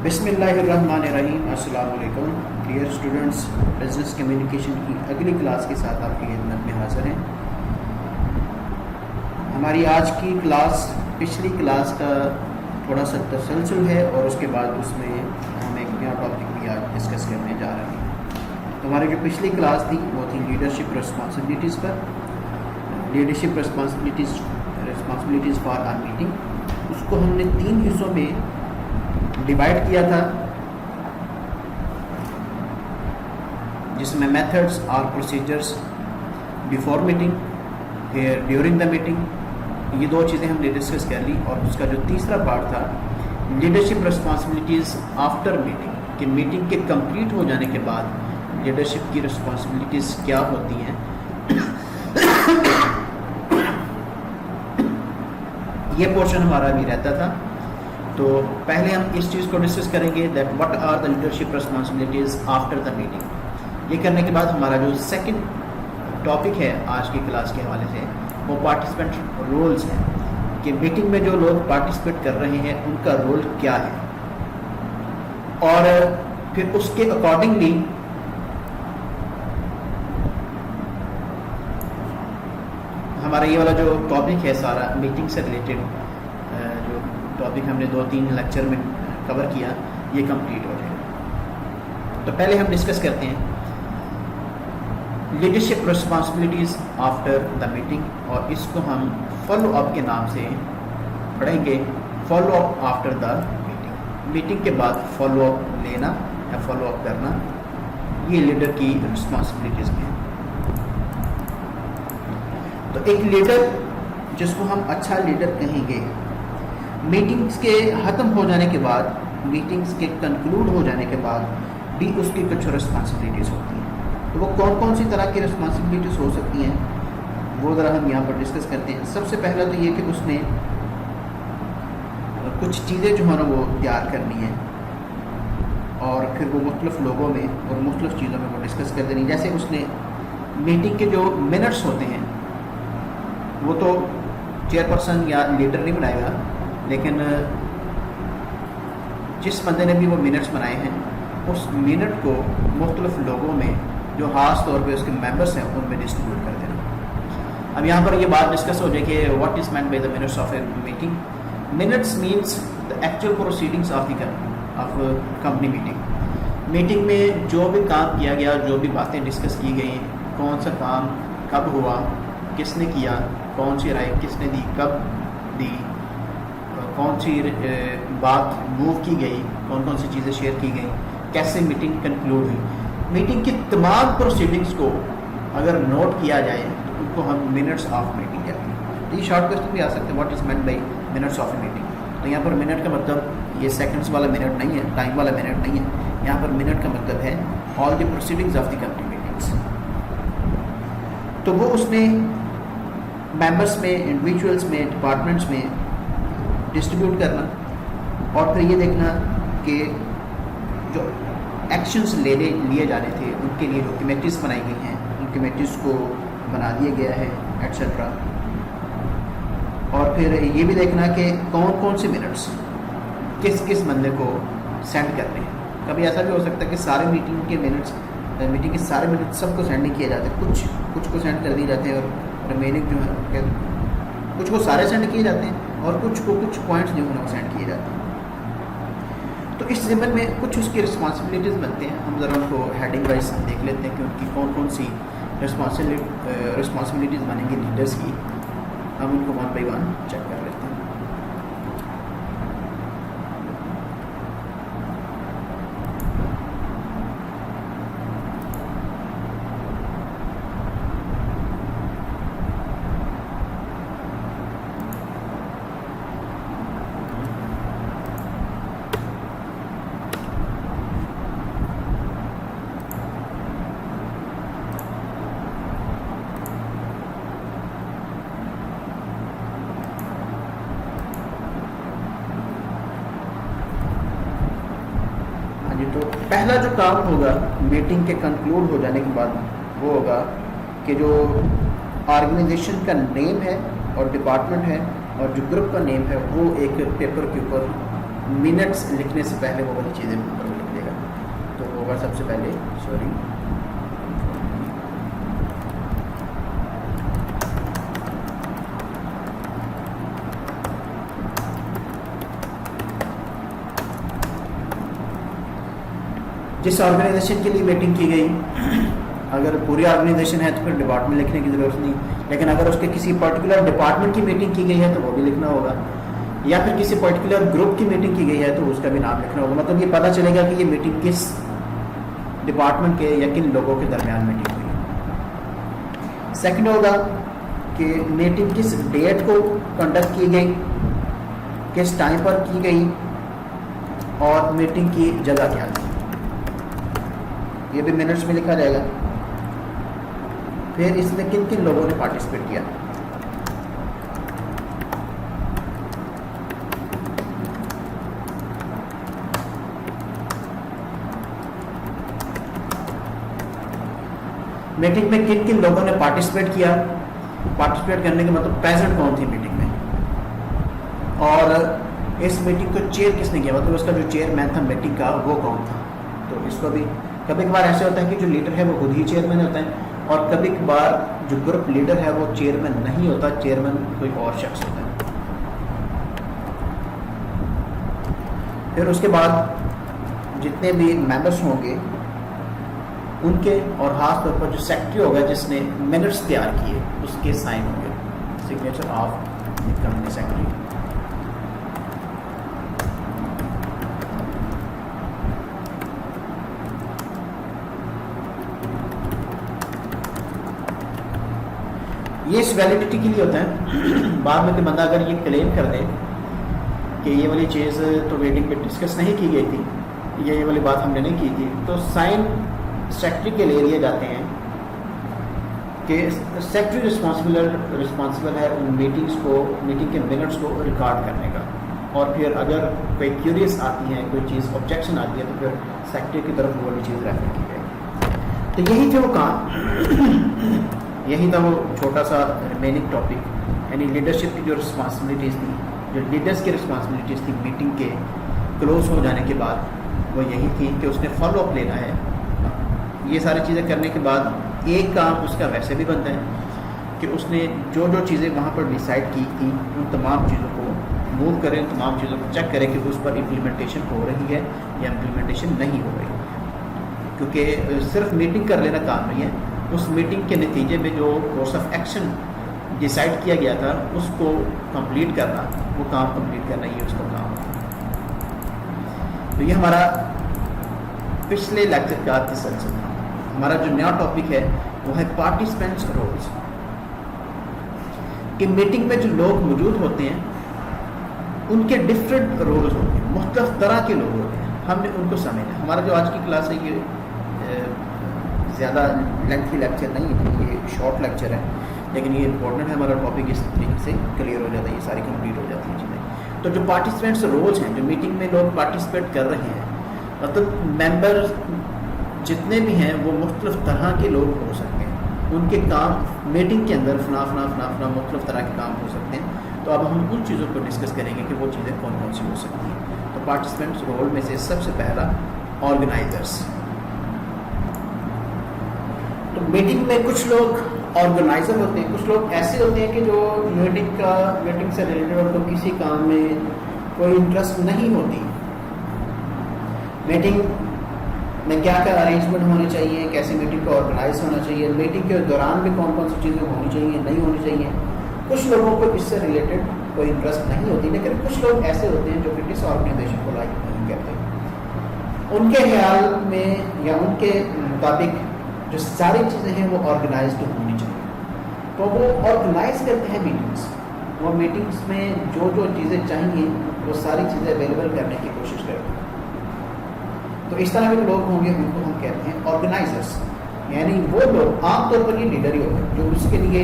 بسم اللہ الرحمن الرحیم۔ السلام علیکم ڈیئر اسٹوڈنٹس، بزنس کمیونیکیشن کی اگلی کلاس کے ساتھ آپ کی خدمت میں حاضر ہیں۔ ہماری آج کی کلاس پچھلی کلاس کا تھوڑا سا تسلسل ہے اور اس کے بعد اس میں ہم ایک نیا ٹاپک بھی آج ڈسکس کرنے جا رہے ہیں۔ تو ہماری جو پچھلی کلاس تھی وہ تھی لیڈرشپ رسپانسبلٹیز پر، leadership responsibilities for our meeting. اس کو ہم نے 3 حصوں میں ڈیوائڈ کیا تھا، جس میں میتھڈس اور پروسیجرز بیفور میٹنگ، پھر ڈیورنگ دا میٹنگ، یہ 2 چیزیں ہم نے ڈسکس کر لی۔ اور اس کا جو تیسرا پارٹ تھا لیڈرشپ رسپانسبلٹیز آفٹر میٹنگ، کہ میٹنگ کے کمپلیٹ ہو جانے کے بعد لیڈرشپ کی رسپانسبلٹیز کیا ہوتی ہیں۔ یہ پورشن ہمارا بھی رہتا تھا۔ تو پہلے ہم اس چیز کو ڈسکس کریں گے that what are the leadership responsibilities after the meeting. یہ کرنے کے بعد ہمارا جو سیکنڈ ٹاپک ہے آج کی کلاس کے حوالے سے وہ پارٹیسپینٹ رولز ہیں، کہ میٹنگ میں جو لوگ پارٹیسپیٹ کر رہے ہیں ان کا رول کیا ہے، اور پھر اس کے اکارڈنگلی ہمارا یہ والا جو ٹاپک ہے سارا میٹنگ سے ریلیٹڈ جو ٹاپک ہم نے 2-3 لیکچر میں کور کیا، یہ کمپلیٹ ہو جائے گا۔ تو پہلے ہم ڈسکس کرتے ہیں leadership responsibilities after the meeting, اور اس کو ہم فالو اپ کے نام سے پڑھیں گے۔ Follow up after the meeting, meeting کے بعد فالو اپ لینا یا فالو اپ کرنا، یہ لیڈر کی رسپانسبلٹیز میں ہے۔ تو ایک لیڈر جس کو ہم اچھا لیڈر کہیں گے، میٹنگز کے ختم ہو جانے کے بعد، میٹنگز کے کنکلوڈ ہو جانے کے بعد بھی اس کی کچھ رسپانسبلٹیز ہوتی ہیں۔ تو وہ کون کون سی طرح کی رسپانسبلٹیز ہو سکتی ہیں، وہ ذرا ہم یہاں پر ڈسکس کرتے ہیں۔ سب سے پہلا تو یہ کہ اس نے کچھ چیزیں جو ہیں نا وہ تیار کرنی ہیں، اور پھر وہ مختلف لوگوں میں اور مختلف چیزوں میں وہ ڈسکس کر دینی۔ جیسے اس نے میٹنگ کے جو منٹس ہوتے ہیں وہ تو چیئر پرسن یا لیڈر نہیں بنائے گا، لیکن جس بندے نے بھی وہ منٹس بنائے ہیں اس منٹ کو مختلف لوگوں میں جو خاص طور پہ اس کے ممبرس ہیں ان میں ڈسٹریبیوٹ کر دینا۔ اب یہاں پر یہ بات ڈسکس ہو جائے کہ what is meant by the minutes of a meeting. Minutes means the actual proceedings of company meeting. Meeting میں جو بھی کام کیا گیا، جو بھی باتیں ڈسکس کی گئیں، کون سا کام کب ہوا، کس نے کیا، کون سی رائے کس نے دی، کب دی، کون سی بات موو کی گئی، کون کون سی چیزیں شیئر کی گئیں، کیسے میٹنگ کنکلوڈ ہوئی۔ میٹنگ کی تمام پروسیڈنگس کو اگر نوٹ کیا جائے تو ان کو ہم منٹس آف میٹنگ کہتے ہیں۔ تو یہ شارٹ کوسچن بھی آ سکتے ہیں، what is meant by minutes of a meeting. تو یہاں پر منٹ کا مطلب یہ سیکنڈس والا منٹ نہیں ہے، ٹائم والا منٹ نہیں ہے، یہاں پر منٹ کا مطلب ہے all the proceedings of the company meetings. تو وہ اس نے ممبرس میں، انڈیویجولس میں، ڈپارٹمنٹس میں ڈسٹریبیوٹ کرنا، اور پھر یہ دیکھنا کہ جو ایکشنز لیے جانے تھے ان کے لیے جو کمیٹیز بنائی گئی ہیں ان کمیٹیز کو بنا دیا گیا ہے ایٹسیٹرا۔ اور پھر یہ بھی دیکھنا کہ کون کون سے منٹس کس کس بندے کو سینڈ کرنے ہیں۔ کبھی ایسا بھی ہو سکتا ہے کہ سارے میٹنگ کے سارے منٹ سب کو سینڈ نہیں کیے جاتے، کچھ کو سینڈ کر دیے جاتے ہیں، اور ریمیننگ جو ہے کچھ کو سارے سینڈ کیے جاتے ہیں اور کچھ پوائنٹس جو ہیں وہ سینڈ کیے جاتے ہیں۔ تو اس ضمن میں کچھ اس کی رسپانسبلٹیز بنتے ہیں، ہم ذرا ان کو ہیڈنگ وائز دیکھ لیتے ہیں کہ ان کی کون کون سی رسپانسبلٹیز بنیں گی لیڈرس کی۔ ہم ان کو 1 by 1 چیک کر لیتے ہیں۔ تو پہلا جو کام ہوگا میٹنگ کے کنکلوڈ ہو جانے کے بعد وہ ہوگا کہ جو آرگنائزیشن کا نیم ہے اور ڈپارٹمنٹ ہے اور جو گروپ کا نیم ہے وہ ایک پیپر کے اوپر منٹس لکھنے سے پہلے وہ والی چیزیں اوپر لکھ دے گا. تو ہوگا سب سے پہلے جس آرگنائزیشن کے لیے میٹنگ کی گئی, اگر پوری آرگنائزیشن ہے تو پھر ڈپارٹمنٹ لکھنے کی ضرورت نہیں, لیکن اگر اس کے کسی پرٹیکولر ڈپارٹمنٹ کی میٹنگ کی گئی ہے تو وہ بھی لکھنا ہوگا, یا پھر کسی پرٹیکولر گروپ کی میٹنگ کی گئی ہے تو اس کا بھی نام لکھنا ہوگا. مطلب یہ پتہ چلے گا کہ یہ میٹنگ کس ڈپارٹمنٹ کے یا کن لوگوں کے درمیان میٹنگ ہوئی. سیکنڈ ہوگا کہ میٹنگ کس ڈیٹ کو کنڈکٹ کی گئی, کس ٹائم پر کی گئی, اور میٹنگ کی جگہ کیا تھی, یہ بھی منٹس میں لکھا جائے گا. پھر اس میں کن کن لوگوں نے پارٹیسپیٹ کیا. میٹنگ میں کن کن لوگوں نے پارٹیسپیٹ کیا, پارٹیسپیٹ کرنے کا مطلب پریزنٹ کون تھی میٹنگ میں, اور اس میٹنگ کو چیئر کس نے کیا, مطلب اس کا جو چیئرمین تھا میٹنگ کا وہ کون تھا. تو اس کو بھی کبھی کبھار ایسے ہوتا ہے کہ جو لیڈر ہے وہ خود ہی چیئرمین ہوتا ہے, اور کبھی کبھار جو گروپ لیڈر ہے وہ چیئرمین نہیں ہوتا, چیئرمین کوئی اور شخص ہوتا ہے. پھر اس کے بعد جتنے بھی ممبرس ہوں گے ان کے, اور خاص طور پر جو سیکرٹری ہوگا جس نے منٹس تیار کیے اس کے سائن ہوں گے, سگنیچر آف کمپنی سیکرٹری. یہ اس ویلیڈیٹی کے لیے ہوتا ہے. بعد میں کہ بندہ اگر یہ کلیم کر دے کہ یہ والی چیز تو میٹنگ پہ ڈسکس نہیں کی گئی تھی, یہ والی بات ہم نے نہیں کی تھی, تو سائن سیکرٹری کے لے لیے جاتے ہیں کہ سیکرٹری رسپانسبل ہے ان میٹنگس کو, میٹنگ کے منٹس کو ریکارڈ کرنے کا. اور پھر اگر کوئی کیوریس آتی ہے, کوئی چیز آبجیکشن آتی ہے, تو پھر سیکرٹری کی طرف وہ والی چیز ریفر کی جائے گی. تو یہی تھے وہ کام, یہی تھا وہ چھوٹا سا ریمیننگ ٹاپک, یعنی لیڈرشپ کی جو رسپانسبلٹیز تھی, جو لیڈرس کی رسپانسبلٹیز تھی میٹنگ کے کلوز ہو جانے کے بعد, وہ یہی تھی کہ اس نے فالو اپ لینا ہے. یہ ساری چیزیں کرنے کے بعد ایک کام اس کا ویسے بھی بنتا ہے کہ اس نے جو جو چیزیں وہاں پر ڈیسائیڈ کی تھیں ان تمام چیزوں کو موو کریں, تمام چیزوں کو چیک کریں کہ اس پر امپلیمنٹیشن ہو رہی ہے یا امپلیمنٹیشن نہیں ہو رہی. کیونکہ صرف میٹنگ کر لینا کام نہیں ہے, اس میٹنگ کے نتیجے میں جو کورس آف ایکشن ڈیسائیڈ کیا گیا تھا اس کو کمپلیٹ کرنا, وہ کام کمپلیٹ کرنا یہ اس کا کام ہے. تو یہ ہمارا پچھلے لیکچر کا تسلسل تھا. ہمارا جو نیا ٹاپک ہے وہ ہے پارٹیسپینٹس رولز, کہ میٹنگ میں جو لوگ موجود ہوتے ہیں ان کے ڈفرینٹ رولز ہوتے ہیں, مختلف طرح کے لوگ ہوتے ہیں. ہم نے ان کو سمجھنا. ہمارا جو آج کی کلاس ہے یہ زیادہ لینتھی لیکچر نہیں ہے, یہ شارٹ لیکچر ہے, لیکن یہ امپورٹنٹ ہے. ہمارا ٹاپک اس طریقے سے کلیئر ہو جاتا ہے, یہ ساری کمپلیٹ ہو جاتی ہیں چیزیں. تو جو پارٹیسپینٹس رولز ہیں, جو میٹنگ میں لوگ پارٹیسپیٹ کر رہے ہیں, مطلب ممبر جتنے بھی ہیں وہ مختلف طرح کے لوگ ہو سکتے ہیں. ان کے کام میٹنگ کے اندر فنا مختلف طرح کے کام ہو سکتے ہیں. تو اب ہم ان چیزوں کو ڈسکس کریں گے کہ وہ چیزیں کون کون سی ہو سکتی ہیں. تو پارٹیسپینٹس رول میں سے سب سے پہلا آرگنائزرس. تو میٹنگ میں کچھ لوگ آرگنائزر ہوتے ہیں, کچھ لوگ ایسے ہوتے ہیں کہ جو میٹنگ سے ریلیٹڈ اور تو کسی کام میں کوئی انٹرسٹ نہیں ہوتی. میٹنگ میں کیا کیا ارینجمنٹ ہونے چاہیے, کیسے میٹنگ کو آرگنائز ہونا چاہیے, میٹنگ کے دوران بھی کون کون سی چیزیں ہونی چاہیے, نہیں ہونی چاہیے. کچھ لوگوں کو اس سے ریلیٹڈ کوئی انٹرسٹ نہیں ہوتی, لیکن کچھ لوگ ایسے ہوتے ہیں جو کہ کس آرگنائزیشن کو لائک نہیں کرتے. ان کے خیال میں یا ان کے مطابق جو ساری چیزیں ہیں وہ آرگنائزڈ ہونی چاہیے. تو وہ آرگنائز کرتے ہیں میٹنگس. وہ میٹنگس میں جو جو چیزیں چاہیے وہ ساری چیزیں اویلیبل کرنے کی کوشش کرتے ہیں. تو اس طرح کے لوگ ہوں گے ان کو ہم کہتے ہیں آرگنائزرس. یعنی وہ لوگ عام طور پر یہ لیڈر ہی ہوتے ہیں جو اس کے لیے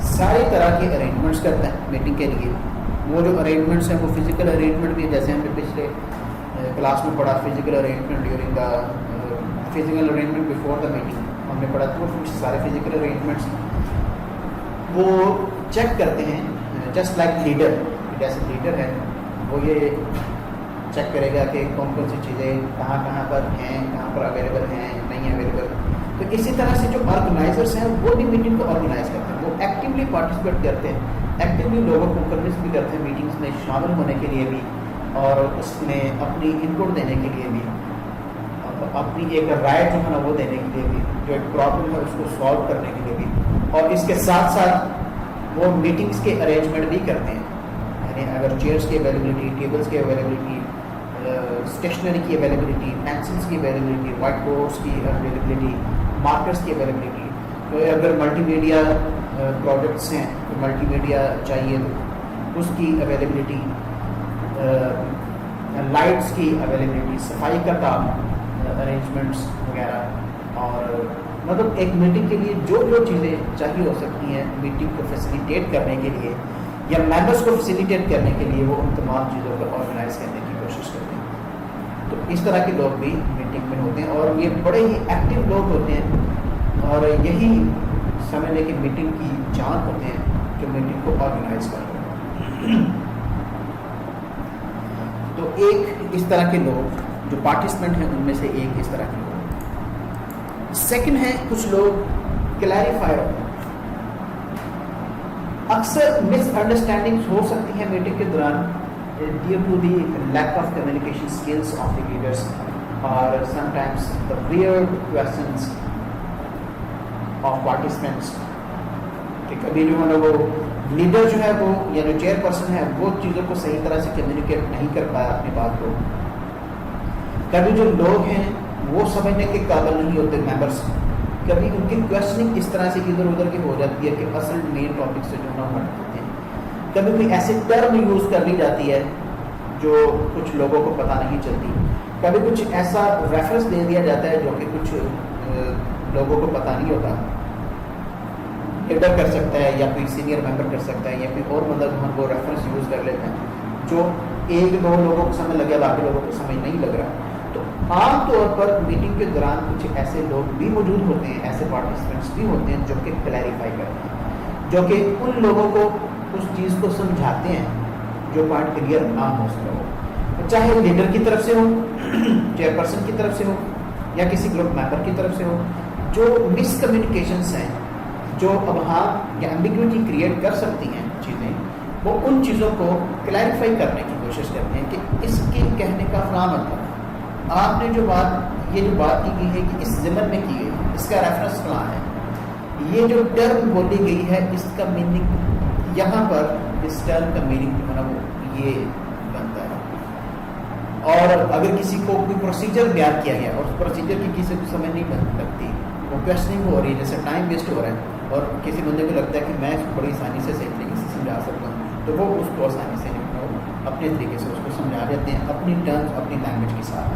ساری طرح کے ارینجمنٹس کرتا ہے میٹنگ کے لیے. وہ جو ارینجمنٹس ہیں وہ فزیکل ارینجمنٹ بھی, جیسے ہم نے پچھلے کلاس میں پڑھا physical arrangement during the physical arrangement before the meeting ہم نے پڑھا. تو سارے فزیکل ارینجمنٹس وہ چیک کرتے ہیں, جسٹ لائک لیڈر. جیسے لیڈر ہے وہ یہ چیک کرے گا کہ کون کون سی چیزیں کہاں پر ہیں، کہاں پر اویلیبل ہیں، نہیں اویلیبل. تو اسی طرح سے جو آرگنائزرس ہیں وہ بھی میٹنگ کو آرگنائز کرتے ہیں، وہ ایکٹیولی پارٹیسپیٹ کرتے ہیں، ایکٹیولی لوگوں کو کنوینس بھی کرتے ہیں میٹنگس میں شامل ہونے کے لیے بھی، اور اس میں اپنی انپٹ دینے کے لیے بھی، اپنی ایک رائے جو ہے نا وہ دینے کے لیے بھی، جو ایک پرابلم ہے اس کو سالو کرنے کے لیے بھی. اور اس کے ساتھ ساتھ وہ میٹنگس کے ارینجمنٹ بھی کرتے ہیں. یعنی اگر چیئرس کی اویلیبلٹی، ٹیبلس کی اویلیبلٹی، اسٹیشنری کی اویلیبلٹی، پینسلس کی اویلیبلٹی، وائٹ بورڈس کی اویلیبلٹی، مارکرس کی اویلیبلٹی، تو اگر ملٹی میڈیا پروجیکٹس ہیں تو ملٹی میڈیا چاہیے تو اس کی اویلیبلٹی، لائٹس کی اویلیبلٹی، صفائی کا کام، ارینجمنٹس وغیرہ. اور مطلب ایک میٹنگ کے لیے جو جو چیزیں چاہیے ہو سکتی ہیں میٹنگ کو فیسیلیٹیٹ کرنے کے لیے یا ممبرس کو فیسیلیٹیٹ کرنے کے لیے، وہ ان تمام چیزوں کو آرگنائز کرنے کی کوشش کرتے ہیں. تو اس طرح کے لوگ بھی میٹنگ میں ہوتے ہیں اور یہ بڑے ہی ایکٹیو لوگ ہوتے ہیں، اور یہی سمجھ لیں کہ میٹنگ کی جان ہوتے ہیں جو میٹنگ کو آرگنائز کرتے ہیں. تو ایک اس طرح کے لوگ جو پارٹیسپینٹ ہیں ان میں سے ایک اس طرح کے لوگ. سیکنڈ ہے کچھ لوگ کلیریفائر ہوتے ہیں. اکثر مس انڈرسٹینڈنگس ہو سکتی ہیں میٹنگ کے دوران due to the lack of communication skills of the leaders, اور sometimes the weird questions of participants. کہ کبھی جو ہے وہ لیڈر جو ہے وہ یا جو چیئر پرسن ہے وہ چیزوں کو صحیح طرح سے کمیونیکیٹ نہیں کر پایا اپنی بات کو. کبھی جو لوگ ہیں وہ سمجھنے کے قابل نہیں ہوتے ممبرس، کبھی ان کی کویسچننگ اس طرح سے ادھر ادھر کی ہو جاتی ہے کہ اصل مین ٹاپک سے جو ہے ہٹ جاتے ہیں. کبھی کوئی ایسے ٹرم یوز کر لی جاتی ہے جو کچھ لوگوں کو پتہ نہیں چلتی. کبھی کچھ ایسا ریفرنس دے دیا جاتا ہے جو کہ کچھ لوگوں کو پتہ نہیں ہوتا. لیڈر کر سکتا ہے یا کوئی سینئر ممبر کر سکتا ہے یا کوئی اور مطلب ہم وہ ریفرنس یوز کر لیتے ہیں جو ایک دو لوگوں کو سمجھ لگے، باقی لوگوں کو سمجھ نہیں لگ رہا. تو عام طور پر میٹنگ کے دوران کچھ ایسے لوگ بھی موجود ہوتے ہیں، ایسے پارٹیسپینٹس بھی ہوتے ہیں جو کہ کلیریفائی کرتے ہیں، جو کہ ان لوگوں کو اس چیز کو سمجھاتے ہیں جو پوائنٹ کلیئر نہ ہو سکا ہو، چاہے لیڈر کی طرف سے ہو، چیئر پرسن کی طرف سے ہو، یا کسی گروپ ممبر کی طرف سے ہو. جو مس کمیونیکیشنس ہیں، جو ابہام یا ایمبیگوٹی کریٹ کر سکتی ہیں چیزیں، وہ ان چیزوں کو کلیریفائی کرنے کی کوشش کرتے ہیں کہ اس کے کہنے کا فلاں مطلب ہے. آپ نے جو بات کی گئی ہے کہ اس ضمن میں کی گئی ہے، اس کا ریفرنس فلاں ہے، یہ جو ٹرم بولی گئی ہے اس کا میننگ یہاں پر، اس ٹرم کا میننگ جو ہے نا وہ یہ بنتا ہے. اور اگر کسی کو کوئی پروسیجر بیان کیا گیا اور اس پروسیجر کی کسی کو سمجھ نہیں لگتی، وہ کویسچننگ ہو رہی ہے، جیسے ٹائم ویسٹ ہو رہا ہے اور کسی بندے کو لگتا ہے کہ میں اس کو بڑی آسانی سے صحیح طریقے سے سمجھا سکتا ہوں، تو وہ اس کو آسانی سے اپنے طریقے سے اس کو سمجھا دیتے ہیں اپنی ٹرمز، اپنی لینگویج کے ساتھ.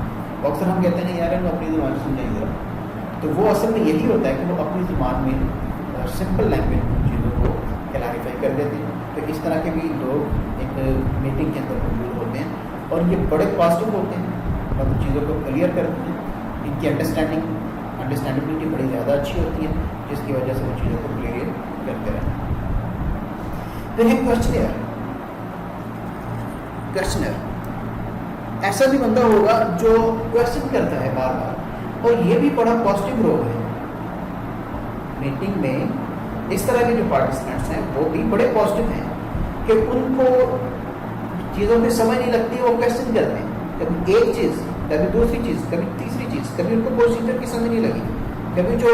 اکثر ہم کہتے ہیں یار وہ اپنی زبان میں سمجھائیں ذرا، تو وہ اصل میں یہی ہوتا ہے کہ وہ اپنی زبان میں سمپل لینگویج چیزوں کو کلیریفائی کر دیتے ہیں. تو اس طرح کے بھی لوگ ایک میٹنگ کے اندر موجود ہوتے ہیں اور یہ بڑے پازیٹیو ہوتے ہیں، مطلب چیزوں کو کلیئر کرتے ہیں. ان کی انڈرسٹینڈیبلٹی بڑی زیادہ اچھی ہوتی ہے، جس کی وجہ سے وہ چیزوں کو کلیئر کرتے رہتے ہیں. پھر ہے کویسچنر. ایسا بھی بندہ ہوگا جو کویسچن کرتا ہے بار بار، اور یہ بھی بڑا پازیٹیو رول ہے میٹنگ میں. اس طرح کے جو پارٹیسپینٹس ہیں وہ بھی بڑے پازیٹیو ہیں کہ ان کو چیزوں کی سمجھ نہیں لگتی، وہ کویسچن کرتے ہیں. کبھی ایک چیز، کبھی دوسری چیز، کبھی تیسری چیز، کبھی ان کو پروسیجر کی سمجھ نہیں لگی، کبھی جو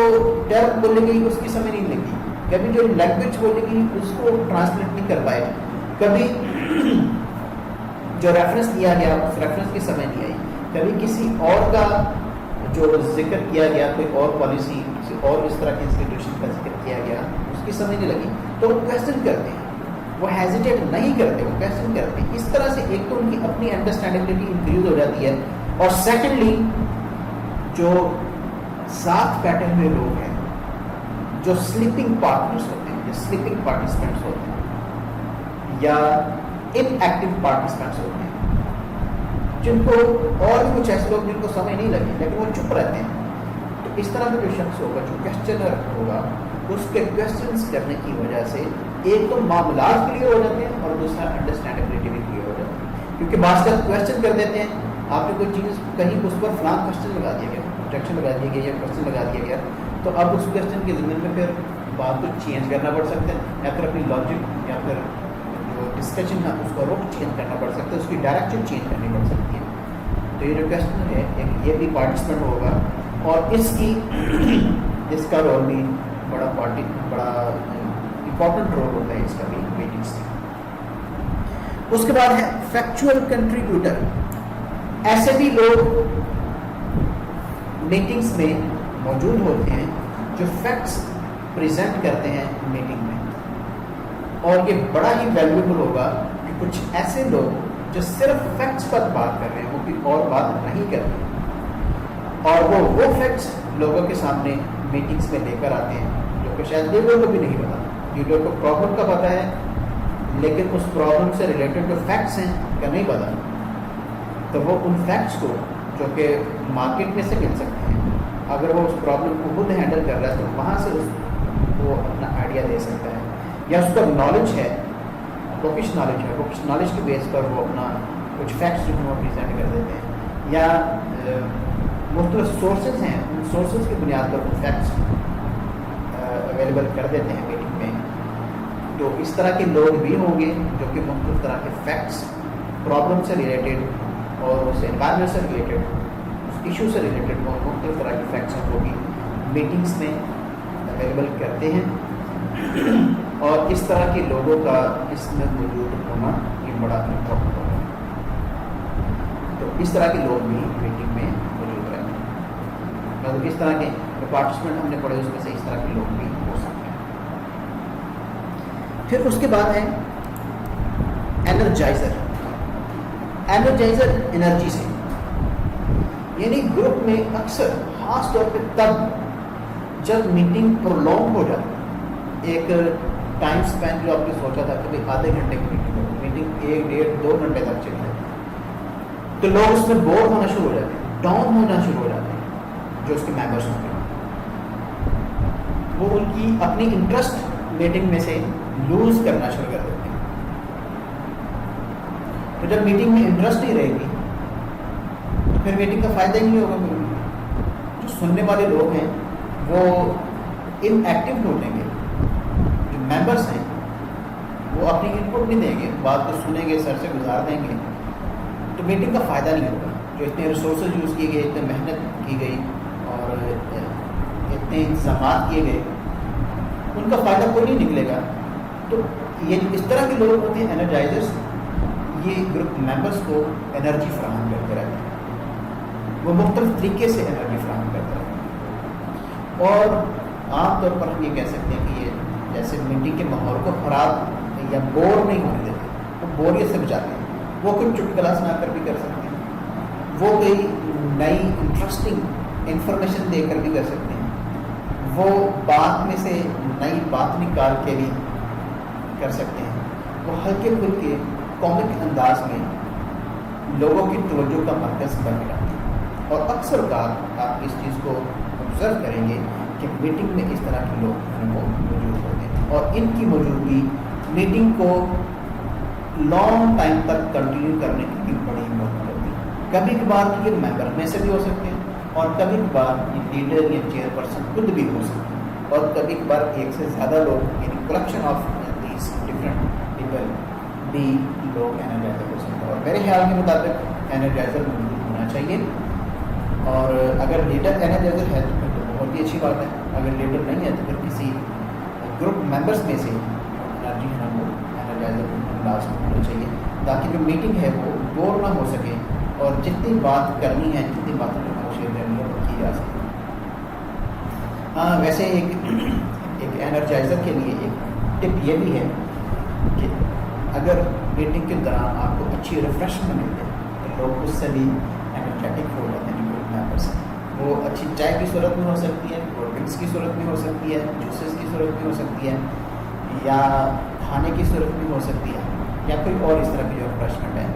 ٹرم بولی گئی اس کی سمجھ نہیں لگی، کبھی جو لینگویج بولی گئی اس کو ٹرانسلیٹ نہیں کر پائے، کبھی جو ریفرنس دیا گیا اس ریفرنس کی سمجھ نہیں آئی، کبھی کسی اور کا جو ذکر کیا گیا، کوئی اور پالیسی، کسی اور اس طرح کی انسٹیٹیوشن کا ذکر کیا گیا، اس کی سمجھ نہیں لگی، تو وہ کویسچن کرتے ہیں. وہ ہیزیٹیٹ نہیں کرتے، وہ کویسچن کرتے ہیں. اس طرح سے ایک تو ان کی اپنی انڈرسٹینڈیبلٹی انکریز ہو جاتی ہے، اور سیکنڈلی جو ساتھ بیٹھے ہوئے لوگ ہیں، جو سلیپنگ پارٹنرز ہوتے ہیں، جو سلیپنگ پارٹیسپینٹس ہوتے ہیں یا ان ایکٹیو پارٹیسپینٹس ہوتے ہیں، جن کو اور بھی کچھ ایسے لوگ جن کو سمجھ نہیں لگے لیکن وہ چپ رہتے ہیں، تو اس طرح کا جو شخص ہوگا جو کویسچنر ہوگا، اس کے کویسچنس کرنے کی وجہ سے ایک تو معاملات کلیئر ہو جاتے ہیں اور دوسرا انڈرسٹینڈیبلٹی بھی کلیئر ہو جاتی ہے. کیونکہ بعض کا کویشچن کر دیتے ہیں، آپ نے کوئی چیز کہیں اس پر فلاں کویشچن لگا دیا گیا، objection لگا دیا گیا یا کویشچن لگا دیا گیا، تو اب اس کویشچن کے ضمن میں پھر بات کو چینج کرنا پڑ سکتا ہے، یا پھر اپنی لاجک یا پھر جو ڈسکشن ہے اس کا رخ چینج کرنا پڑ سکتا ہے، اس کی ڈائریکشن چینج کرنی پڑ سکتی ہے. تو یہ جو کویشچن ہے یہ بھی پارٹیسپینٹ ہوگا، اور اس کا رول بھی بڑا امپورٹنٹ رول ہوتا ہے اس کا بھی میٹنگس میں. اس کے بعد ہے فیکچوئل کنٹریبیوٹر. ایسے بھی لوگ میٹنگس میں موجود ہوتے ہیں جو فیکٹس پریزنٹ کرتے ہیں میٹنگ میں، اور یہ بڑا ہی ویلیوبل ہوگا کہ کچھ ایسے لوگ جو صرف فیکٹس پر بات کر رہے ہیں، وہ کوئی اور بات نہیں کر رہے، اور وہ فیکٹس لوگوں کے سامنے میٹنگس میں لے کر آتے ہیں جو کہ شاید لیڈر کو بھی نہیں پتا. لیڈر کو پرابلم کا پتہ ہے لیکن اس پرابلم سے ریلیٹڈ جو فیکٹس ہیں کا نہیں پتا، تو وہ ان فیکٹس کو جو کہ مارکیٹ میں سے مل سکتے ہیں، اگر وہ اس پرابلم کو خود ہینڈل کر رہا ہے تو وہاں سے وہ اپنا آئیڈیا دے سکتا ہے، یا اس کا نالج ہے، بکش نالج کے بیس پر وہ اپنا کچھ فیکٹس جو وہ پریزنٹ کر دیتے ہیں، یا مختلف سورسز ہیں، ان سورسز کی بنیاد پر وہ فیکٹس اویلیبل کر دیتے ہیں میٹنگ میں. تو اس طرح کے لوگ بھی ہوں گے جو کہ مختلف طرح کے فیکٹس، پرابلم سے ریلیٹڈ اور اس انوائرمنٹ سے ریلیٹڈ، اس ایشو سے ریلیٹڈ مختلف طرح کے فیکٹس ہیں وہ بھی میٹنگس میں اویلیبل کرتے ہیں. اور اس طرح کے لوگوں کا اس میں موجود ہونا یہ بڑا امپورٹنٹ ہوگا. تو اس طرح کے لوگ بھی میٹنگ میں موجود رہتے ہیں، مطلب اس طرح کے پارٹیسپینٹ ہم نے پڑھے اس میں سے اس طرح کے لوگ بھی ہو سکتے ہیں. پھر اس کے بعد ہے انرجائزر. انرجائزر انرجی سے، یعنی گروپ میں اکثر خاص طور پہ تب جب میٹنگ پرولونگ ہو جاتی، ایک ٹائم اسپین جو آپ نے سوچا تھا کہ آدھے گھنٹے کی میٹنگ 1 1.5 2 گھنٹے تک چلی جاتی، تو لوگ اس میں بور ہونا شروع ہو جاتے ہیں، ڈاؤن ہونا شروع ہو جاتے ہیں. جو اس کے ممبرس ہوتے ہیں وہ ان کی اپنی انٹرسٹ میٹنگ میں سے لوز کرنا شروع کر دیتے ہیں. تو جب میٹنگ میں انٹرسٹ نہیں رہے گی تو پھر میٹنگ کا فائدہ ہی نہیں ہوگا. جو سننے والے لوگ ہیں وہ ان ایکٹیو ہو جائیں گے، جو ممبرس ہیں وہ اپنی ان پٹ نہیں دیں گے، بات کو سنیں گے، سر سے گزار دیں گے، تو میٹنگ کا فائدہ نہیں ہوگا. جو اتنے ریسورسز یوز کیے گئے، اتنے محنت کی گئی اور اتنے انتظامات کیے گئے، ان کا فائدہ کوئی نہیں نکلے گا. تو یہ اس طرح کے لوگ ہوتے ہیں انرجائزرز، یہ گروپ ممبرس کو انرجی فراہم کرتے رہتے ہیں، وہ مختلف طریقے سے انرجی فراہم کرتے رہتے ہیں. اور عام طور پر ہم یہ کہہ سکتے ہیں کہ یہ جیسے میٹنگ کے ماحول کو خراب یا بور نہیں ہونے دیتے، وہ بوریت سے بچاتے ہیں. وہ کچھ چٹکلا سنا کر بھی کر سکتے ہیں، وہ کوئی نئی انٹرسٹنگ انفارمیشن دے کر بھی کر سکتے ہیں، وہ بات میں سے نئی بات نکال کے بھی کر سکتے ہیں. وہ ہلکے پھلکے کامک انداز میں لوگوں کی توجہ کا مرکز بن جاتے ہیں. اور اکثر اوقات آپ اس چیز کو آبزرو کریں گے کہ میٹنگ میں اس طرح کے لوگ موجود ہوتے ہیں، اور ان کی موجودگی میٹنگ کو لانگ ٹائم تک کنٹینیو کرنے کی بڑی مدد ہوتی ہے. کبھی کبھار یہ ممبر میں سے بھی ہو سکتے ہیں، اور کبھی کبھار یہ لیڈر یا چیئر پرسن خود بھی ہو سکتے ہیں، اور کبھی کبھار ایک سے زیادہ لوگ یعنی collection of these different people بھی لوگ انرجائزر ہو سکتے ہیں. اور میرے خیال کے مطابق انرجائزر موجود ہونا چاہیے. اور اگر لیڈر انرجائزر ہے تو پھر تو بہت ہی اچھی بات ہے. اگر لیڈر نہیں ہے تو پھر کسی گروپ ممبرس میں سے انرجی ہے وہ انرجائزر انداز میں ہونا چاہیے، تاکہ جو میٹنگ ہے وہ بور نہ ہو سکے، اور جتنی بات کرنی ہے، جتنی باتیں شیئر کرنی ہے وہ کی جا سکے. ہاں ویسے ایک انرجائزر کے لیے ایک ٹپ یہ بھی ہے کہ اگر میٹنگ کے دوران آپ کو اچھی ریفریشمنٹ ملتے ہیں تو لوگ اس سے بھی انرجیٹک ہو جاتے ہیں گروپ ممبرس. وہ اچھی چائے کی صورت میں ہو سکتی ہے، کولڈ ڈرنکس کی صورت میں ہو سکتی ہے، جوسز کی صورت میں ہو سکتی ہے، یا کھانے کی صورت میں ہو سکتی ہے، یا کوئی اور اس طرح کی جو ریفریشمنٹ ہے.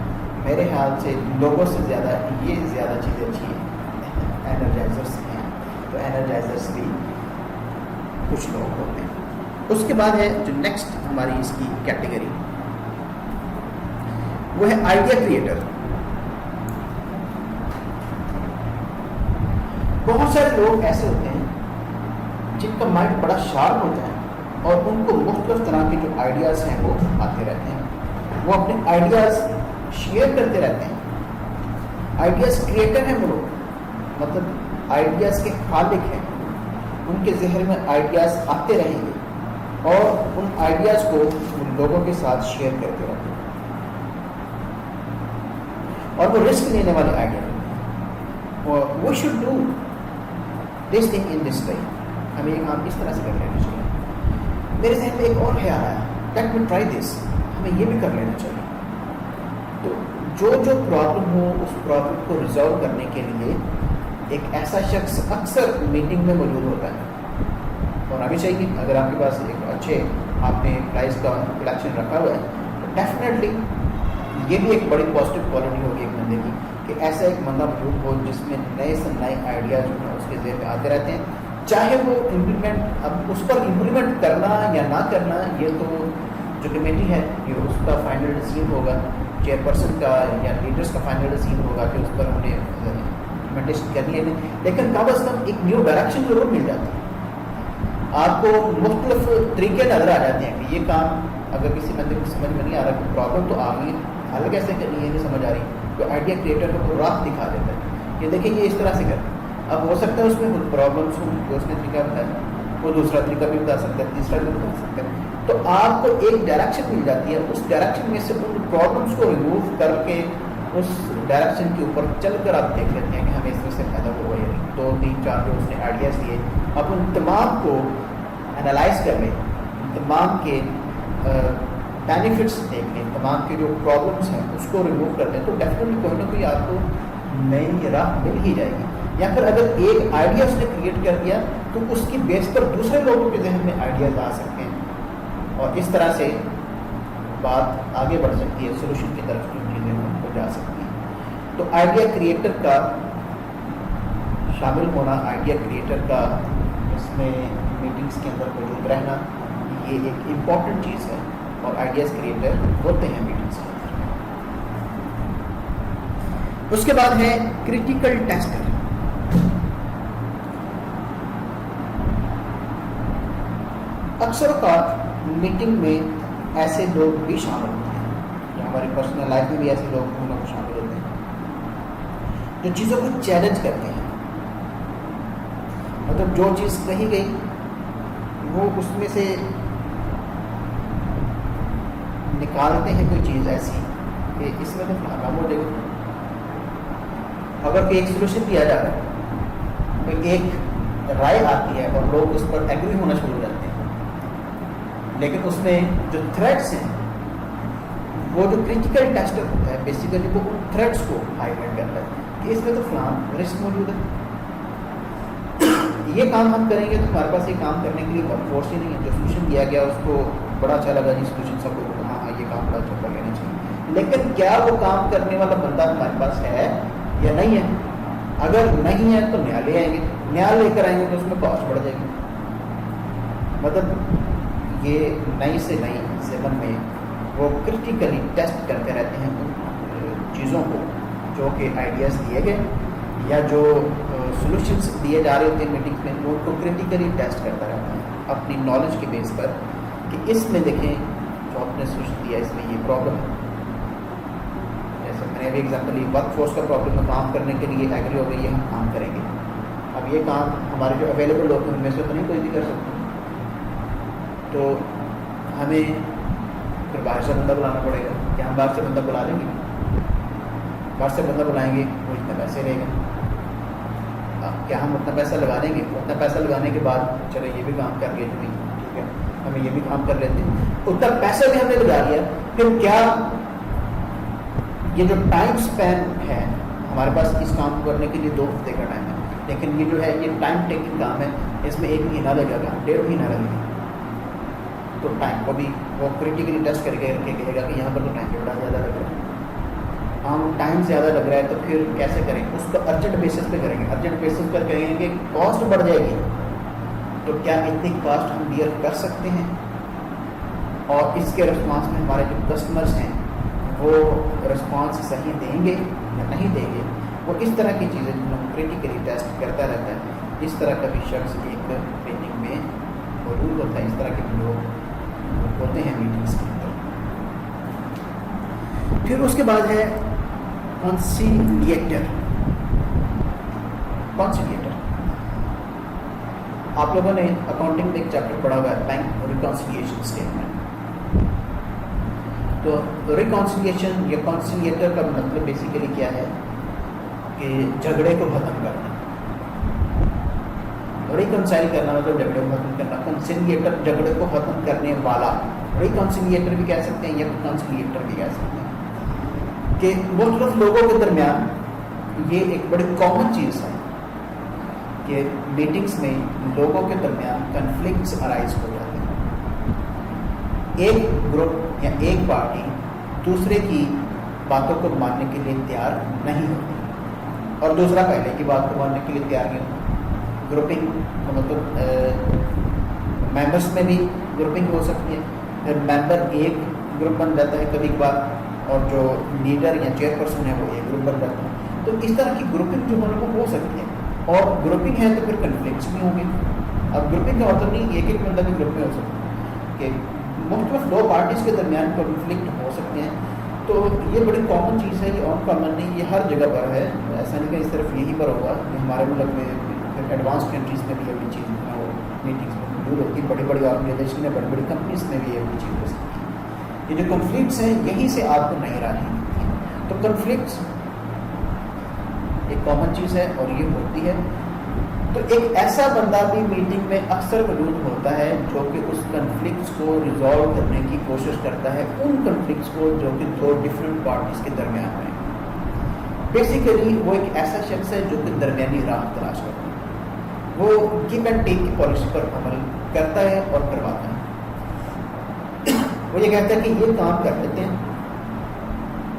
میرے خیال سے لوگوں سے زیادہ یہ زیادہ چیزیں اچھی ہیں انرجائزرس ہیں. تو انرجائزرس بھی کچھ لوگ ہوتے ہیں. اس کے بعد ہے جو نیکسٹ ہماری اس کی کیٹیگری وہ ہے آئیڈیا کریٹر. بہت سارے لوگ ایسے ہوتے ہیں جن کا مائنڈ بڑا شارپ ہوتا ہے اور ان کو مختلف طرح کے جو آئیڈیاز ہیں وہ آتے رہتے ہیں. وہ اپنے آئیڈیاز شیئر کرتے رہتے ہیں. آئیڈیاز کریٹر ہیں وہ لوگ, مطلب آئیڈیاز کے خالق ہیں. ان کے ذہن میں آئیڈیاز آتے رہیں گے اور ان آئیڈیاز کو ان لوگوں کے ساتھ شیئر کرتے رہتے ہیں, اور وہ رسک لینے والے آئیڈیا ہیں. We should do this thing in this way. ہمیں یہ کام اس طرح سے کر لینا چاہیے. میرے ذہن میں ایک اور خیال آیا, لیٹ می ٹرائی دس, ہمیں یہ بھی کر لینا چاہیے. تو جو پرابلم ہو اس پرابلم کو ریزالو کرنے کے لیے ایک ایسا شخص اکثر میٹنگ میں موجود ہوتا ہے, اور ابھی چاہیے اگر آپ کے پاس ایک اچھے آپ نے پرائز کا کلیکشن رکھا ہوا ہے تو ڈیفینیٹلی یہ بھی ایک بڑی پازیٹیو کوالٹی ہوگی ایک بندے کی کہ ایسا ایک بندہ موجود ہو جس میں نئے سے نئے آئیڈیاز جو ہیں اس کے ذہن میں آتے رہتے ہیں. چاہے وہ امپلیمنٹ, اب اس پر امپلیمنٹ کرنا یا نہ کرنا یہ تو جو کمیٹی ہے یہ اس کا فائنل ڈیسیژن ہوگا, چیئر پرسن کا یا لیڈرس کا فائنل ڈیسیژن ہوگا کہ اس پر ہم نے امپلیمنٹیشن کرنی ہے. لیکن کم از کم ایک نیو ڈائریکشن ضرور مل جاتی ہے. آپ کو مختلف طریقے نظر آ جاتے ہیں کہ یہ کام اگر کسی بندے کو سمجھ میں نہیں آ رہا کہ پرابلم تو آ گئی, حل کیسے کرنی ہے نہیں سمجھ آ رہی, تو آئیڈیا کریٹر کو راہ دکھا دیتا ہے کہ دیکھیں یہ اس طرح سے کریں. اب ہو سکتا ہے اس میں کچھ پرابلمس ہوں جو اس نے طریقہ بتایا, وہ دوسرا طریقہ بھی بتا سکتا ہے, تیسرا بھی بتا سکتا ہے. تو آپ کو ایک ڈائریکشن مل جاتی ہے, اس ڈائریکشن میں سے ان پرابلمس کو ریموو کر کے اس ڈائریکشن کے اوپر چل کر آپ دیکھ لیتے ہیں کہ ہمیں اس میں سے فائدہ ہوگا یا نہیں. 2 3 4 جو اس نے آئیڈیاز دیے, آپ ان تمام کو انالائز کر لیں, تمام کے بینیفٹس دیکھ لیں, تمام کے جو پرابلمس ہیں اس کو ریموو کر لیں, تو ڈیفینیٹلی کوئی نہ کوئی آپ کو نئی راہ مل ہی جائے گی. یا پھر اگر ایک آئیڈیا اس نے کریٹ کر دیا تو اس کی بیس پر دوسرے لوگوں کے ذہن میں آئیڈیاز آ سکتے ہیں, اور اس طرح سے بات آگے بڑھ سکتی ہے, سولوشن کی طرف جو چیزیں ہو جا سکتی ہیں. تو آئیڈیا کریٹر کا شامل ہونا, آئیڈیا کریٹر کا اس میں میٹنگس کے اندر موجود رہنا, یہ ایک امپورٹنٹ چیز ہے, اور آئیڈیاز کریٹر ہوتے ہیں میٹنگس کے اندر. اس کے بعد ہے کریٹیکل ٹیسٹر. اکثر اوقات میٹنگ میں ایسے لوگ بھی شامل ہوتے ہیں, جو ہماری پرسنل لائف میں بھی ایسے لوگ شامل ہوتے ہیں جو چیزوں کو چیلنج کرتے ہیں. مطلب جو چیز کہی گئی وہ اس میں سے نکالتے ہیں کوئی چیز ایسی کہ اس میں تو کام ہو جائے گا. اگر کہ ایک سولوشن دیا جا رہا ہے, کوئی ایک رائے آتی ہے اور لوگ اس پر ایگری ہونا شروع ہو جاتے ہیں, لیکن اس میں جو تھریٹس ہیں, وہ جو کریٹیکل ٹیسٹر ہوتا ہے بیسیکلی وہ ان تھریٹس کو ہائی لائٹ کرتا ہے کہ اس میں تو فلان رسک موجود ہے, یہ کام ہم کریں گے تو ہمارے پاس یہ کام کرنے کے لیے ورک فورس ہی نہیں ہے. جو سولوشن دیا گیا اس کو بڑا اچھا لگا, جی سولوشن سب کو ہاں یہ کام بڑا اچھا کر لینا چاہیے, لیکن کیا وہ کام کرنے والا بندہ ہمارے پاس ہے یا نہیں ہے؟ اگر نہیں ہے تو نیا لے آئیں گے, نیا لے کر آئیں گے تو اس میں کاسٹ بڑھ جائے گی. مطلب یہ نئی سے نئی زمن میں وہ کرٹیکلی ٹیسٹ کرتے رہتے ہیں ان چیزوں کو جو کہ آئیڈیاز دیے گئے یا جو سولوشنس دیے جا رہے ہوتے ہیں میٹنگ میں, وہ ان کو کرٹیکلی ٹیسٹ کرتا رہتا ہے اپنی نالج کے بیس پر کہ اس میں دیکھیں جو آپ نے سولوشن دیا اس میں یہ پرابلم ہے. جیسے میں نے ابھی ایگزامپل لی, ورک فورس کا پرابلم ہے, کام کرنے کے لیے ایگری ہو گئی ہے, ہم کام کریں گے. اب یہ کام ہمارے جو اویلیبل لوگ ہیں ان میں سے تو نہیں کوئی بھی کر سکتے, تو ہمیں پھر باہر سے بندہ بلانا پڑے گا. کیا ہم باہر سے بندہ بلا لیں گے؟ باہر سے بندہ بلائیں گے وہ اتنے پیسے لے گا. کیا ہم اتنا پیسہ لگا دیں گے؟ اتنا پیسہ لگانے کے بعد چلو یہ بھی کام کر گئے, ٹھیک ہے ہمیں یہ بھی کام کر لیتے ہیں, اتنا پیسہ بھی ہم نے لگا دیا. پھر کیا یہ جو ٹائم اسپین ہے ہمارے پاس اس کام کو کرنے کے لیے 2 ہفتے کا ٹائم ہے, لیکن یہ جو ہے یہ ٹائم ٹیکنگ کام ہے, اس میں 1 مہینہ لگے گا, 1.5 مہینہ لگے گا. تو ٹائم کو بھی وہ کریٹیکلی ٹیسٹ کر کے کہے گا کہ یہاں پر تو ٹائم بڑا زیادہ لگ رہا ہے. ہم ٹائم زیادہ لگ رہا ہے تو پھر کیسے کریں؟ اس کو ارجنٹ بیسس پہ کریں گے. ارجنٹ بیسس پر کریں گے, کاسٹ بڑھ جائے گی. تو کیا اتنی کاسٹ ہم بیئر کر سکتے ہیں؟ اور اس کے رسپانس میں ہمارے جو کسٹمرز ہیں وہ رسپانس صحیح دیں گے یا نہیں دیں گے، وہ اس طرح کی چیزیں جو کریٹیکلی ٹیسٹ کرتا رہتا ہے. اس طرح کا بھی شخص ایک میٹنگ میں موجود ہوتا ہے. اس طرح کے لوگ ہوتے ہیں میٹنگس کے اندر. پھر اس کے بعد ہے کنسیلیٹر. آپ لوگوں نے اکاؤنٹنگ میں ایک چیپٹر پڑھا ہوا ہے بینک ریکانسیلیشن اسٹیٹمنٹ. تو ریکانسیلیشن یا کنسیلیٹر کا مطلب بیسیکلی کیا ہے کہ جھگڑے کو ختم کرنا. ریکنسائل کرنا مطلب جھگڑے کو ختم کرنا. کنسیلیٹر جھگڑے کو ختم کرنے والا. ریکنسیلیٹر بھی کہہ سکتے ہیں یا کنسیلیٹر بھی کہہ سکتے ہیں کہ مختلف لوگوں کے درمیان یہ ایک بڑی کامن چیز ہے کہ میٹنگس میں لوگوں کے درمیان کنفلکٹس ارائز ہو جاتے ہیں. ایک گروپ یا ایک پارٹی دوسرے کی باتوں کو ماننے کے لیے تیار نہیں ہوتی اور دوسرا پہلے کی بات کو ماننے کے لیے تیار نہیں ہوتا. گروپنگ مطلب ممبرس میں بھی گروپنگ ہو سکتی ہے. پھر ممبر ایک گروپ بن جاتا ہے کبھی کبھار اور جو لیڈر یا چیئر پرسن ہے وہ ایک گروپ بن جاتا ہے. تو اس طرح کی گروپنگ جو ہونے کو ہو سکتی ہے. اور گروپنگ ہے تو پھر کنفلکٹس بھی ہوں گے. اب گروپنگ کا مطلب نہیں ایک بندہ بھی گروپ میں ہو سکتا ہے کہ مختلف دو پارٹیز کے درمیان کنفلکٹ ہو سکتے ہیں. تو یہ بڑی کامن چیز ہے. یہ اور کامن نہیں، یہ ہر جگہ پر ہے. ایسا نہیں کہ اس طرف یہی پر ہوگا. کہ ہمارے ملک میں ایڈوانس کنٹریز میں بھی یہ چیز وہ میٹنگس میں موجود ہوتی ہے. بڑی بڑی آرگنائزیشن میں بڑی بڑی کمپنیز میں بھی یہ چیز ہو سکتی ہے. یہ جو کنفلکٹس ہیں یہیں سے آپ کو نہیں رہی ملتی ہے. تو کنفلکٹس ایک کامن چیز ہے اور یہ ہوتی ہے. تو ایک ایسا بندہ بھی میٹنگ میں اکثر موجود ہوتا ہے جو کہ اس کنفلکٹس کو ریزالو کرنے کی کوشش کرتا ہے. ان کنفلکٹس کو جو کہ دو ڈفرینٹ پارٹیز کے درمیان میں. بیسیکلی وہ ایک ایسا شخص ہے جو کہ درمیانی راہ تلاش کرتا ہے. وہ گیو اینڈ ٹیک کی پالیسی پر عمل کرتا ہے اور کرواتا ہے. وہ یہ کہتا ہے کہ یہ کام کر لیتے ہیں.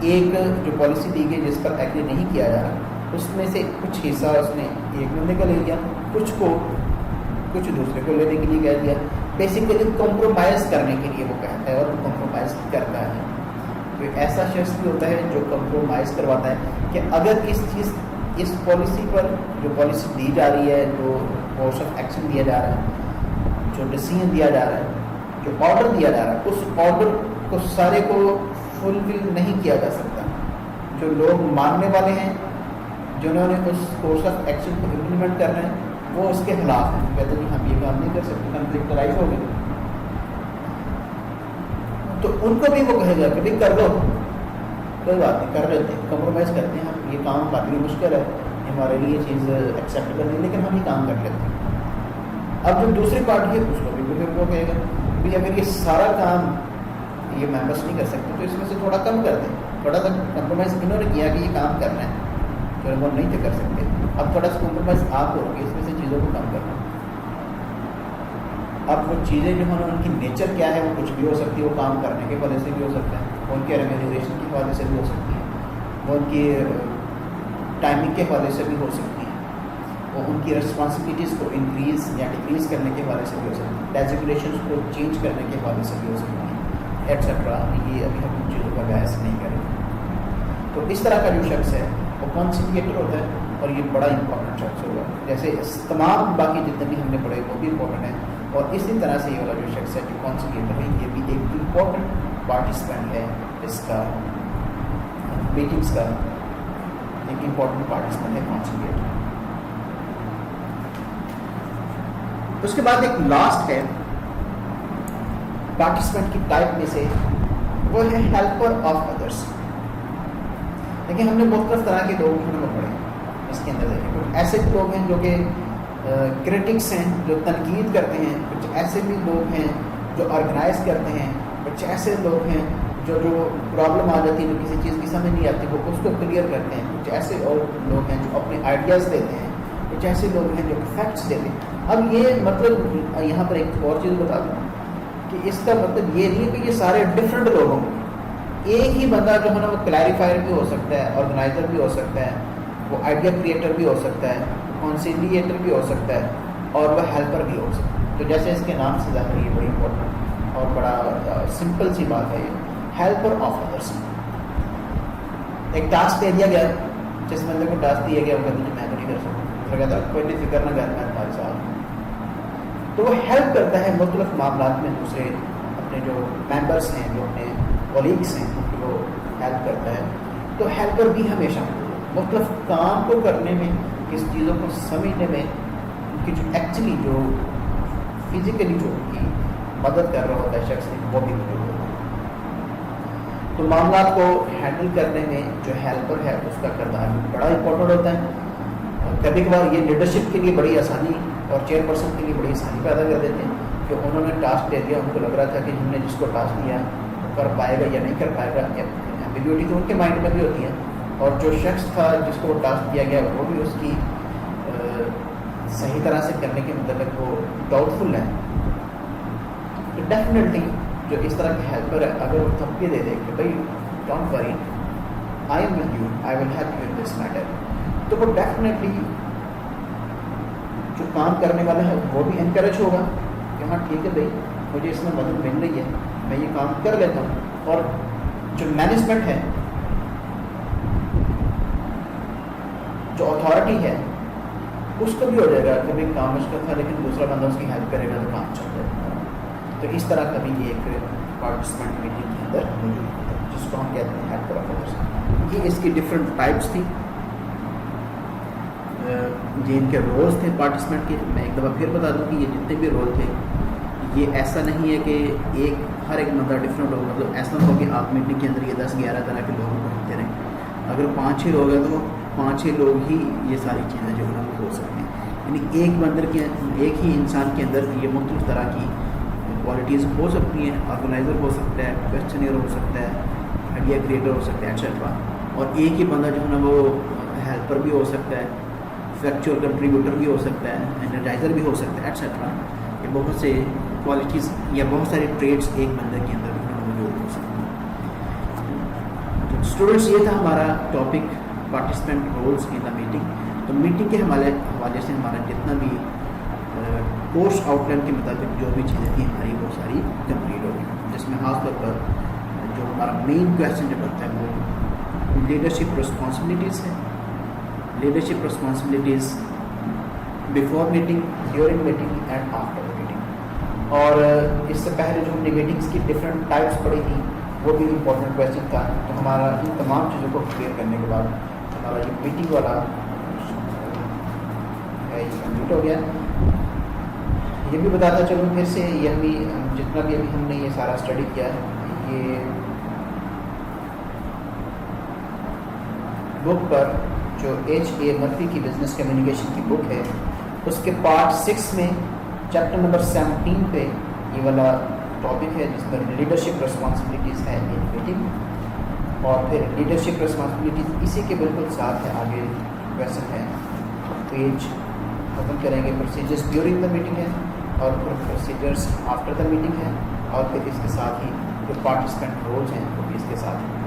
ایک جو پالیسی دی گئی جس پر ایگری نہیں کیا جا رہا اس میں سے کچھ حصہ اس نے ایک بندے کا لے لیا، کچھ دوسرے کو لینے کے لیے کہہ دیا. بیسیکلی کمپرومائز کرنے کے لیے وہ کہتا ہے اور وہ کمپرومائز کرتا ہے. کوئی ایسا شخص بھی ہوتا ہے جو کمپرومائز کرواتا ہے کہ اگر اس پالیسی پر جو پالیسی دی جا رہی ہے، جو کورس آف ایکشن دیا جا رہا ہے، جو ڈیسیژن دیا جا رہا ہے، جو آرڈر دیا جا رہا ہے، اس آرڈر کو سارے کو فلفل نہیں کیا جا سکتا. جو لوگ ماننے والے ہیں، جنہوں نے اس کورس آف ایکشن کو امپلیمنٹ کرنا ہے، وہ اس کے خلاف ہیں. کہتے ہیں کہ ہم یہ کام نہیں کر سکتے، کنفلکٹ رائز ہو گئے. تو ان کو بھی وہ کہے گا کہ بھائی کر دو، کوئی بات نہیں، کر لیتے ہیں، کمپرومائز کرتے ہیں. ہم یہ کام کافی مشکل ہے، ہمارے لیے یہ چیز ایکسیپٹ کرنی، لیکن ہم یہ کام کر لیتے ہیں. اب جو دوسری پارٹی ہے اس کو بھی پھر وہ کہے گا کہ اگر یہ سارا کام یہ ممبرس نہیں کر سکتے تو اس میں سے تھوڑا کم کر دیں. تھوڑا سا کمپرومائز انہوں نے کیا کہ یہ کام کرنا ہے، جو وہ نہیں تھے کر سکتے. اب تھوڑا سا کمپرومائز آپ ہو کہ اس میں سے چیزوں کو کم کرنا. اب وہ چیزیں جو ہیں ان کی نیچر کیا ہے، وہ کچھ بھی ہو سکتی ہے. وہ کام کرنے کے وجہ سے بھی ہو سکتا ہے، وہ ان کے ریمینیشن کے حوالے سے بھی ہو سکتی ہے، وہ ان کی ٹائمنگ کے حوالے سے بھی ہو سکتی ہے، وہ ان کی رسپانسبلٹیز کو انکریز یا ڈکریز کرنے کے حوالے سے بھی ہو سکتی ہے، ڈیزگنیشنز کو چینج کرنے کے حوالے سے بھی ہو سکتی ہے، ایٹسٹرا. یہ ابھی ہم ان چیزوں کا بحث نہیں کریں گے. تو اس طرح کا جو شخص ہے وہ کنسیلیٹر ہوتا ہے اور یہ بڑا امپورٹنٹ شخص ہوگا. جیسے تمام باقی جتنے بھی ہم نے پڑھے وہ بھی امپورٹنٹ ہیں. اور اسی طرح سے یہ والا جو شخص ہے جو کنسیلیٹر ہے یہ بھی ایک امپورٹنٹ پارٹیسپینٹ ہے اس کا میٹنگس کا. ایک امپورٹنٹ پارٹیسپینٹ ہے کنسیلیٹر. اس کے بعد ایک لاسٹ ہے پارٹیسپینٹ کی ٹائپ میں سے، وہ ہے ہیلپر آف ادرس. لیکن ہم نے مختلف طرح کے لوگ پڑھے اس کے اندر. دیکھیں کچھ ایسے لوگ ہیں جو کہ کرٹکس ہیں، جو تنقید کرتے ہیں. کچھ ایسے بھی لوگ ہیں جو آرگنائز کرتے ہیں. کچھ ایسے لوگ ہیں جو پرابلم آ جاتی ہے، جو کسی چیز کی سمجھ نہیں آتی وہ اس کو کلیئر کرتے ہیں. کچھ ایسے اور لوگ ہیں جو اپنے آئیڈیاز دیتے ہیں. کچھ ایسے لوگ ہیں جو فیکٹس دیتے ہیں. اب یہ مطلب یہاں پر ایک اور چیز بتا دوں کہ اس کا مطلب یہ نہیں ہے کہ یہ سارے ڈفرینٹ لوگ ہوں گے. ایک ہی بندہ جو ہے نا وہ کلیریفائر بھی ہو سکتا ہے، آرگنائزر بھی ہو سکتا ہے، وہ آئیڈیا کریٹر بھی ہو سکتا ہے، کنسیلیٹر بھی ہو سکتا ہے، اور وہ ہیلپر بھی ہو سکتا ہے. تو جیسے اس کے نام سے ظاہر یہ بڑی امپورٹنٹ اور بڑا سمپل سی بات ہے، یہ ہیلپر آف ادرس. ایک ٹاسک دے دیا گیا، جس بندے کو ٹاسک دیا گیا وہ کہتے ہیں میں تو نہیں کر سکتا، پھر کہتا کوئی نہیں فکر نہ کر، میں تمہارے ساتھ. تو وہ ہیلپ کرتا ہے مختلف معاملات میں دوسرے اپنے جو ممبرس ہیں، جو اپنے کولیگس ہیں، ان کی وہ ہیلپ کرتا ہے. تو ہیلپر بھی ہمیشہ مختلف کام کو کرنے میں، کس چیزوں کو سمجھنے میں، ان کی جو ایکچولی جو فزیکلی جو ان کی مدد کر رہا ہوتا ہے شخص وہ بھی موجود ہوتا ہے. تو معاملات کو ہینڈل کرنے میں جو ہیلپر ہے اس کا کردار بھی بڑا امپورٹنٹ ہوتا ہے. کبھی کبھار یہ لیڈرشپ کے لیے بڑی آسانی اور چیئر پرسن کے لیے بڑی آسانی پیدا کر دیتے ہیں کہ انہوں نے ٹاسک دے دیا، ان کو لگ رہا تھا کہ ہم نے جس کو ٹاسک دیا وہ کر پائے گا یا نہیں کر پائے گا، ایمبیگوٹی تو ان کے مائنڈ میں بھی ہوتی ہے، اور جو شخص تھا جس کو وہ ٹاسک دیا گیا وہ بھی اس کی صحیح طرح سے کرنے کے متعلق وہ ڈاؤٹ فل ہے. تو ڈیفینیٹلی جو اس طرح کے ہیلپر ہے اگر وہ تھپکے دے دے کہ بھائی don't worry I'm with you, I will help you in this matter, تو وہ ڈیفینیٹلی جو کام کرنے والا ہے وہ بھی انکریج ہوگا کہ ہاں ٹھیک ہے بھائی مجھے اس میں مدد مل رہی ہے، میں یہ کام کر لیتا ہوں. اور جو مینجمنٹ ہے، جو اتھارٹی ہے، اس کو بھی ہو جائے گا کہ بھائی کام مشکل تھا لیکن دوسرا بندہ اس کی ہیلپ کرے گا تو کام چل جائے گا. تو اس طرح کبھی ایک پارٹیسپینٹ میٹنگ کے اندر موجود ہوتا ہے جس کو ہم کہتے ہیں ہیلپر آف ادرس. یہ اس کی ڈفرینٹ ٹائپس تھی، یہ ان کے رولز تھے پارٹیسپینٹ کے. میں ایک دفعہ پھر بتا دوں کہ یہ جتنے بھی رول تھے یہ ایسا نہیں ہے کہ ہر ایک بندہ ڈفرینٹ ہوگا. مطلب ایسا نہ ہو کہ آپ میٹنگ کے اندر یہ 10-11 طرح کے لوگوں کو رکھتے رہیں. اگر 5-6 لوگ ہیں تو 5-6 لوگ ہی یہ ساری چیزیں جو ہے وہ ہو سکتی ہیں. یعنی ایک ہی انسان کے اندر یہ مختلف طرح کی کوالٹیز ہو سکتی ہیں. آرگنائزر ہو سکتا ہے، کویسچنئر ہو سکتا ہے، آئیڈیا کریٹر ہو سکتا ہے ایٹسیٹرا. اور ایک ہی بندہ جو ہے نا وہ ہیلپر بھی ہو سکتا ہے، فیکچوئل کنٹریبیوٹر بھی ہو سکتا ہے، انرجائزر بھی ہو سکتا ہے ایٹسیٹرا. یہ بہت سے کوالٹیز یا بہت سارے ٹریڈس ایک بندے کے اندر موجود ہو سکتے ہیں. تو اسٹوڈنٹس یہ تھا ہمارا topic participant roles in the meeting. تو میٹنگ کے حوالے سے ہمارا جتنا بھی کورس آؤٹ لائن کے مطابق جو بھی چیزیں تھیں ہماری وہ ساری کمپلیٹ ہو گئی، جس میں خاص طور پر جو ہمارا مین کویشچن جو بنتا ہے وہ لیڈرشپ رسپانسبلٹیز ہے. Leadership responsibilities before meeting, during meeting and after meeting. اور اس سے پہلے جو ہم نے میٹنگس کی ڈفرینٹ ٹائپس پڑھی تھیں وہ بھی امپورٹنٹ کویشچن تھا. تو ہمارا ان تمام چیزوں کو کلیئر کرنے کے بعد ہمارا جو میٹنگ والا کمپلیٹ ہو گیا. یہ بھی بتاتا چلوں پھر سے، یہ بھی جتنا بھی ابھی ہم نے یہ سارا اسٹڈی کیا ہے، یہ بک پر جو H.A. مرفی کی بزنس کمیونیکیشن کی بک ہے اس کے پارٹ 6 میں چیپٹر نمبر 17 پہ یہ والا ٹاپک ہے جس پر لیڈرشپ رسپانسبلٹیز ہے ان میٹنگ. اور پھر لیڈرشپ رسپانسبلٹیز اسی کے بالکل ساتھ ہے، آگے کویشچن ہے پیج ختم کریں گے. پروسیجرز ڈیورنگ دا میٹنگ ہے اور پھر پروسیجرز آفٹر دا میٹنگ ہے، اور پھر اس کے ساتھ ہی جو پارٹیسپینٹ رولز ہیں وہ بھی اس کے ساتھ ہیں.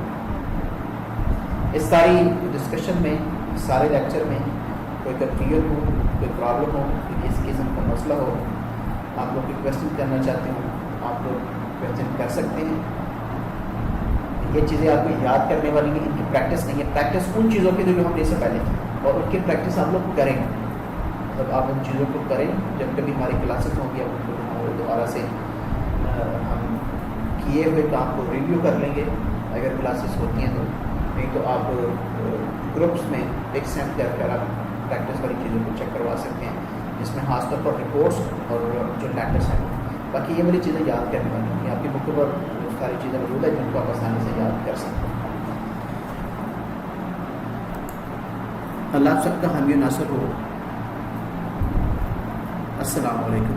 اس ساری ڈسکشن میں، سارے لیکچر میں کوئی کنفیوژن ہو، کوئی پرابلم ہو، کوئی اس قسم کا مسئلہ ہو، آپ لوگ کوئی کویشچن کرنا چاہتے ہوں آپ لوگ کویشچن کر سکتے ہیں. یہ چیزیں آپ کو یاد کرنے والی ہیں، ان کی پریکٹس نہیں ہے. پریکٹس ان چیزوں کی جو ہم نے اس سے پہلے کی، اور ان کی پریکٹس آپ لوگ کریں. مطلب آپ ان چیزوں کو کریں جب کبھی ہماری کلاسز ہوں گی، اب ان کو دوبارہ سے ہم کیے ہوئے کام کو ریویو کر لیں گے اگر کلاسز ہوتی ہیں تو. نہیں تو آپ گروپس میں ایک سینڈ کر آپ پریکٹس والی چیزوں کو چیک کروا سکتے ہیں، جس میں خاص طور پر رپورٹس اور جو لیٹرس ہیں. باقی یہ والی چیزیں یاد کرنے والی ہیں، آپ کی بک پر ساری چیزیں موجود ہیں جن کو آپ آسانی سے یاد کر سکتے ہیں. اللہ سب کا حامی و ناصر ہو. السلام علیکم.